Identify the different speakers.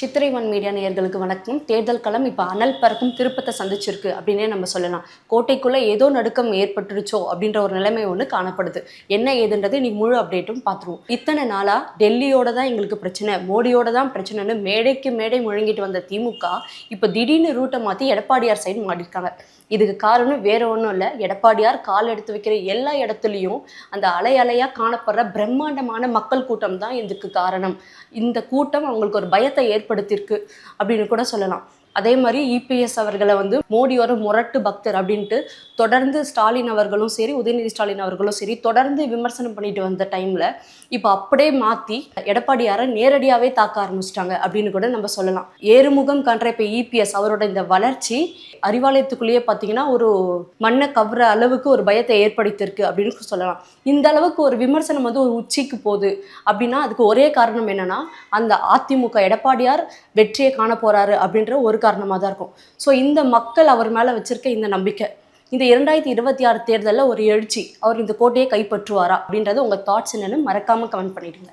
Speaker 1: சித்திரைவன் media நேயர்களுக்கு வணக்கம். தேர்தல் களம் இப்போ அனல் பறக்கும் திருப்பத்தை சந்திச்சிருக்கு அப்படின்னே நம்ம சொல்லலாம். கோட்டைக்குள்ளே ஏதோ நடுக்கம் ஏற்பட்டுருச்சோ அப்படின்ற ஒரு நிலைமை ஒன்று காணப்படுது. என்ன ஏதுன்றது இன்னைக்கு முழு அப்டேட்டும் பார்த்துருவோம். இத்தனை நாளாக டெல்லியோட தான் எங்களுக்கு பிரச்சனை, மோடியோட தான் பிரச்சனைன்னு மேடைக்கு மேடை முழங்கிட்டு வந்த திமுக இப்போ திடீர்னு ரூட்டை மாற்றி எடப்பாடியார் சைடு மாட்டிருக்காங்க. இதுக்கு காரணம் வேற ஒன்றும் இல்லை, எடப்பாடியார் கால் எடுத்து வைக்கிற எல்லா இடத்துலையும் அந்த அலை அலையாக காணப்படுற பிரம்மாண்டமான மக்கள் கூட்டம் தான் இதுக்கு காரணம். இந்த கூட்டம் அவங்களுக்கு ஒரு பயத்தை ஏற்படுத்தியிருக்கு அப்படின்னு கூட சொல்லலாம். அதே மாதிரி இபிஎஸ் அவர்களை மோடியோட முரட்டு பக்தர் அப்படின்ட்டு தொடர்ந்து ஸ்டாலின் அவர்களும் சரி, உதயநிதி ஸ்டாலின் அவர்களும் சரி தொடர்ந்து விமர்சனம் பண்ணிட்டு வந்த டைம்ல இப்போ அப்படியே மாற்றி எடப்பாடியாரை நேரடியாகவே தாக்க ஆரம்பிச்சிட்டாங்க அப்படின்னு கூட நம்ம சொல்லலாம். ஏறுமுகம் கன்ற இப்போ இபிஎஸ் அவரோட இந்த வளர்ச்சி அறிவாலயத்துக்குள்ளேயே பார்த்தீங்கன்னா ஒரு மண்ணை கவ்ற அளவுக்கு ஒரு பயத்தை ஏற்படுத்தியிருக்கு அப்படின்னு சொல்லலாம். இந்த அளவுக்கு ஒரு விமர்சனம் ஒரு உச்சிக்கு போகுது அப்படின்னா அதுக்கு ஒரே காரணம் என்னன்னா, அந்த அதிமுக எடப்பாடியார் வெற்றியை காண போறாரு அப்படின்ற ஒரு காரணமாக தான் இருக்கும். ஸோ இந்த மக்கள் அவர் மேலே வச்சிருக்க இந்த நம்பிக்கை, இந்த 2026 தேர்தலில் ஒரு எழுச்சி, அவர் இந்த கோட்டையை கைப்பற்றுவாரா அப்படின்றது உங்கள் தாட்ஸ் என்னன்னு மறக்காமல் கமெண்ட் பண்ணிடுங்க.